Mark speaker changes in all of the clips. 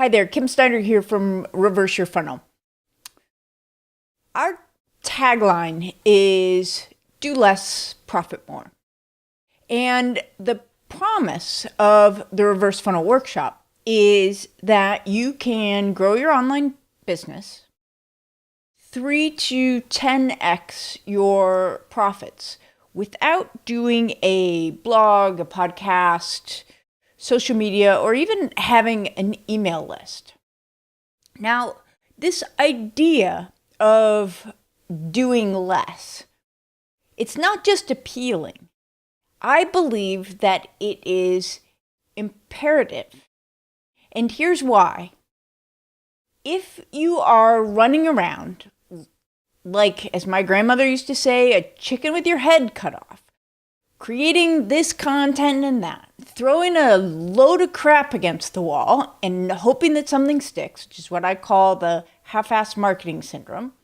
Speaker 1: Hi there, Kim Snyder here from Reverse Your Funnel. Our tagline is do less, profit more. And the promise of the Reverse Funnel Workshop is that you can grow your online business 3 to 10x your profits without doing a blog, a podcast, social media, or even having an email list. Now, this idea of doing less, it's not just appealing. I believe that it is imperative. And here's why. If you are running around, like, as my grandmother used to say, a chicken with your head cut off, creating this content and that, throwing a load of crap against the wall and hoping that something sticks, which is what I call the half-assed marketing syndrome,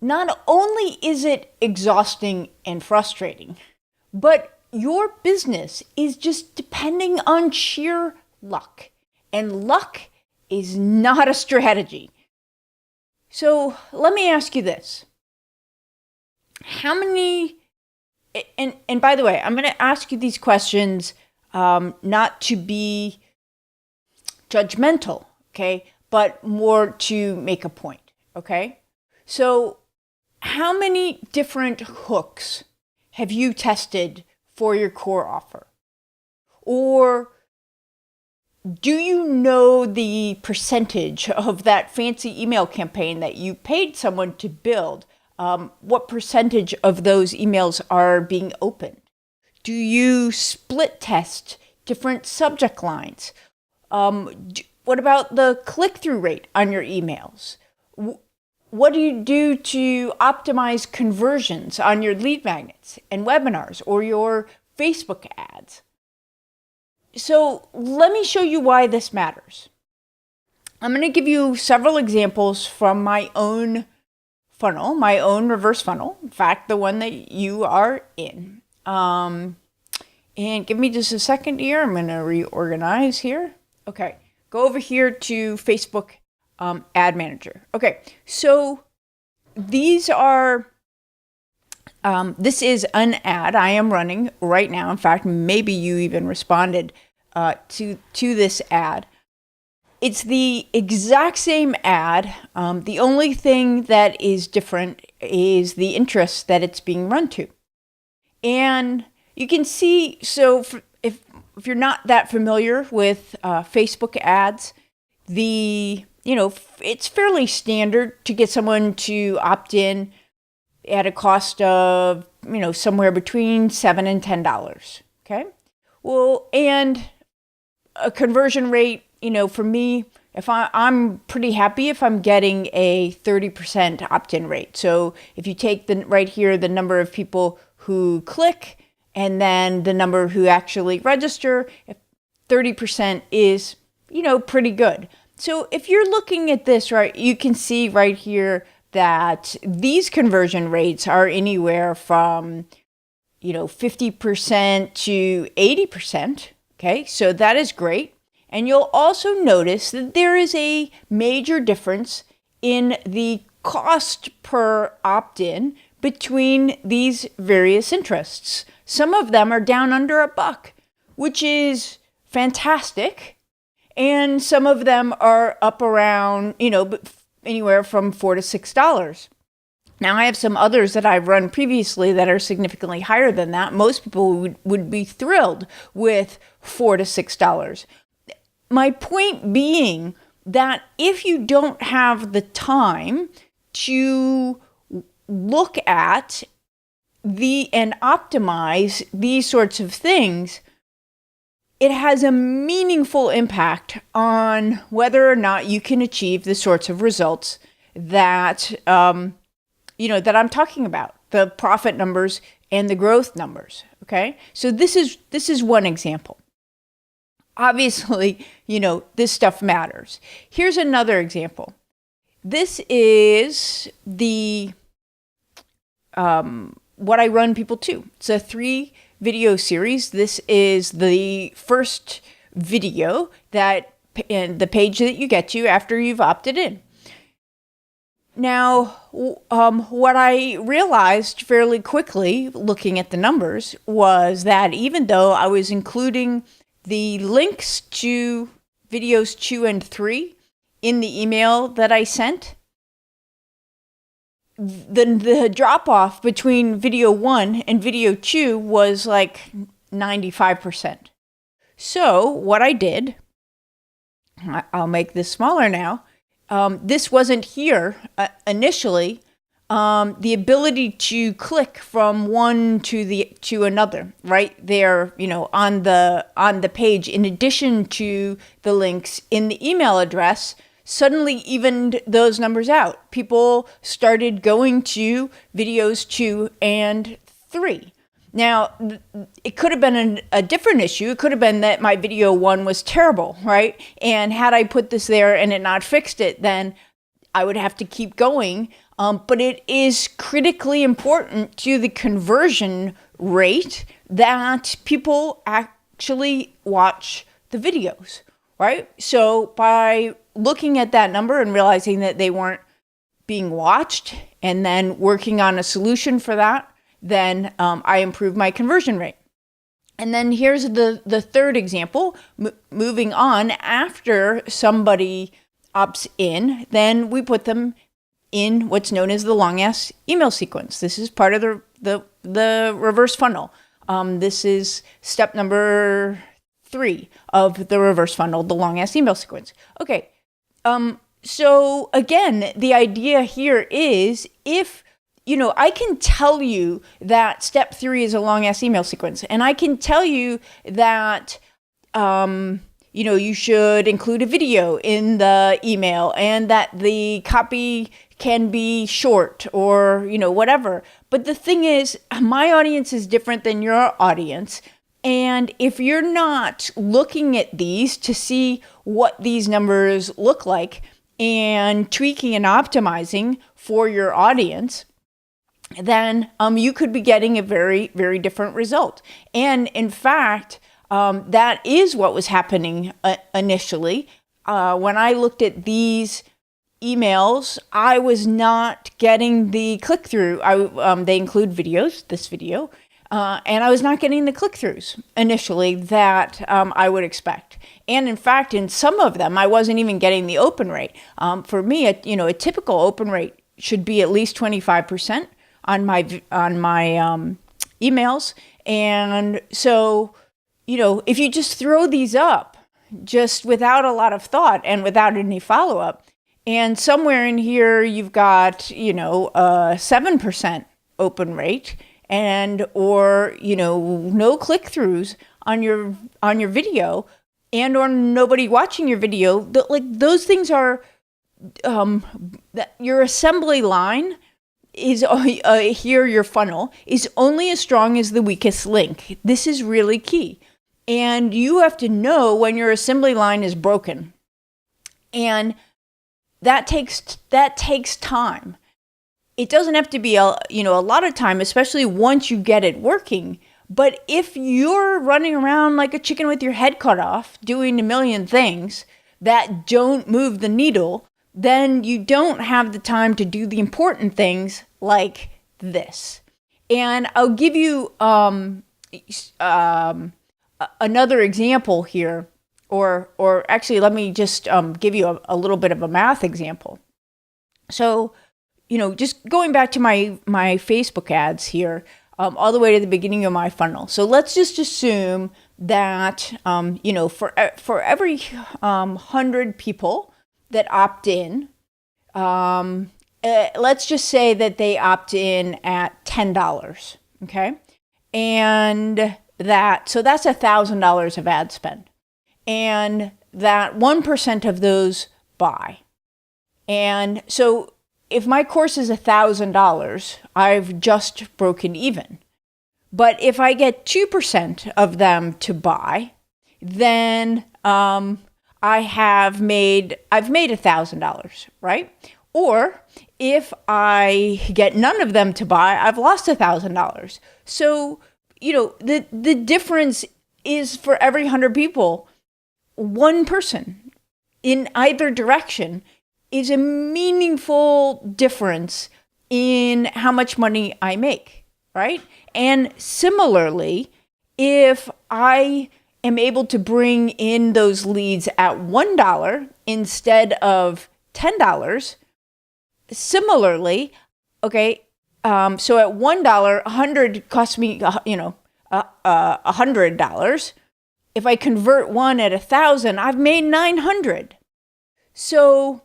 Speaker 1: not only is it exhausting and frustrating, but your business is just depending on sheer luck. And luck is not a strategy. So let me ask you this. How many, and by the way, I'm going to ask you these questions not to be judgmental, okay, but more to make a point, okay? So how many different hooks have you tested for your core offer? Or do you know the percentage of that fancy email campaign that you paid someone to build? What percentage of those emails are being opened? Do you split test different subject lines? What about the click-through rate on your emails? What do you do to optimize conversions on your lead magnets and webinars or your Facebook ads? So let me show you why this matters. I'm going to give you several examples from my own funnel, my own reverse funnel. In fact, the one that you are in. And give me just a second here. I'm going to reorganize here. Okay, go over here to Facebook Ad Manager. Okay, so these are, this is an ad I am running right now. In fact, maybe you even responded to this ad. It's the exact same ad. The only thing that is different is the interest that it's being run to. And you can see, so if you're not that familiar with Facebook ads, it's fairly standard to get someone to opt in at a cost of, somewhere between $7 and $10. Okay. Well, and a conversion rate, for me, if I'm pretty happy if I'm getting a 30% opt-in rate. So if you take right here, the number of people who click and then the number who actually register, 30% is, pretty good. So if you're looking at this, right, you can see right here that these conversion rates are anywhere from, 50% to 80%. Okay, so that is great. And you'll also notice that there is a major difference in the cost per opt-in between these various interests. Some of them are down under $1, which is fantastic. And some of them are up around, anywhere from $4 to $6. Now, I have some others that I've run previously that are significantly higher than that. Most people would be thrilled with $4 to $6. My point being that if you don't have the time to look at and optimize these sorts of things, it has a meaningful impact on whether or not you can achieve the sorts of results that, that I'm talking about, the profit numbers and the growth numbers. Okay. So this is one example. Obviously, this stuff matters. Here's another example. This is the what I run people to. It's a 3-video series. This is the first video that the page that you get to after you've opted in. Now, what I realized fairly quickly looking at the numbers was that even though I was including the links to videos 2 and 3 in the email that I sent, the drop off between video 1 and video 2 was like 95%. So what I did, I'll make this smaller now. This wasn't here initially. The ability to click from one to another, right there, on the page, in addition to the links in the email address, suddenly evened those numbers out. People started going to videos 2 and 3. Now, it could have been a different issue. It could have been that my video 1 was terrible, right? And had I put this there and it not fixed it, then I would have to keep going. But it is critically important to the conversion rate that people actually watch the videos, right? So by looking at that number and realizing that they weren't being watched and then working on a solution for that, then I improved my conversion rate. And then here's the third example. Moving on, after somebody opts in, then we put them in what's known as the long-ass email sequence. This is part of the reverse funnel. This is step number 3 of the reverse funnel, the long-ass email sequence. Okay, so again, the idea here is if I can tell you that step 3 is a long-ass email sequence, and I can tell you that, you should include a video in the email and that the copy can be short or, whatever. But the thing is, my audience is different than your audience. And if you're not looking at these to see what these numbers look like and tweaking and optimizing for your audience, then you could be getting a very, very different result. And in fact, that is what was happening initially. When I looked at these emails, I was not getting the click-through. They include videos, this video, and I was not getting the click-throughs initially that I would expect. And in fact, in some of them, I wasn't even getting the open rate. For me, a typical open rate should be at least 25% on my emails. And so, if you just throw these up just without a lot of thought and without any follow-up, and somewhere in here you've got, a 7% open rate or no click-throughs on your video or nobody watching your video, those things are, your assembly line is here, your funnel is only as strong as the weakest link. This is really key. And you have to know when your assembly line is broken. And that takes time. It doesn't have to be a lot of time, especially once you get it working. But if you're running around like a chicken with your head cut off, doing a million things that don't move the needle, then you don't have the time to do the important things like this. And I'll give you another example here, or actually, let me just give you a little bit of a math example. So, just going back to my Facebook ads here, all the way to the beginning of my funnel. So let's just assume that, for every 100 people that opt in, let's just say that they opt in at $10, okay? And so that's $1,000 of ad spend. And that 1% of those buy. And so if my course is $1,000, I've just broken even. But if I get 2% of them to buy, then I've made $1,000, right? Or if I get none of them to buy, I've lost $1,000. So, the difference is for every 100 people, one person in either direction is a meaningful difference in how much money I make, right? And similarly, if I am able to bring in those leads at $1 instead of $10, similarly, okay, so at $1, 100 costs me, $100. If I convert one at 1,000, I've made 900. So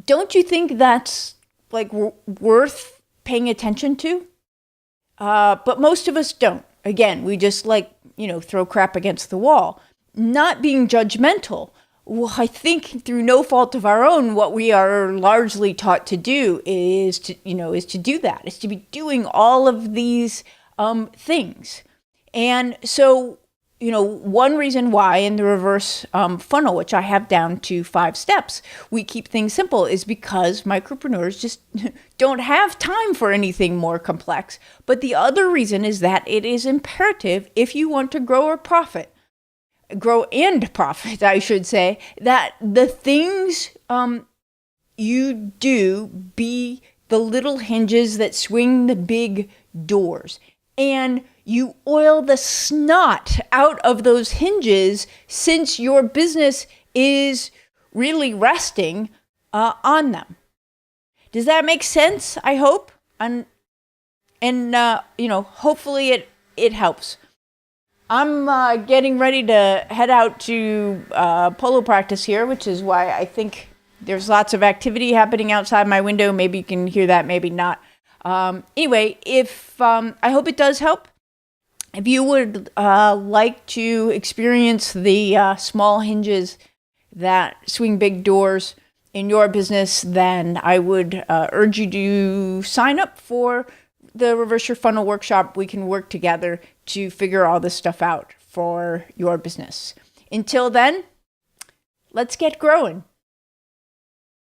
Speaker 1: don't you think that's like worth paying attention to? But most of us don't. Again, we just throw crap against the wall. Not being judgmental. Well, I think through no fault of our own, what we are largely taught to do is to do that, is to be doing all of these things. And so, one reason why in the reverse funnel, which I have down to 5 steps, we keep things simple is because micropreneurs just don't have time for anything more complex. But the other reason is that it is imperative if you want to grow and profit, I should say, that the things you do be the little hinges that swing the big doors. And you oil the snot out of those hinges since your business is really resting on them. Does that make sense? I hope. And hopefully it helps. I'm getting ready to head out to polo practice here, which is why I think there's lots of activity happening outside my window. Maybe you can hear that, maybe not. Anyway, if I hope it does help. If you would like to experience the small hinges that swing big doors in your business, then I would urge you to sign up for the Reverse Your Funnel workshop. We can work together to figure all this stuff out for your business. Until then, let's get growing.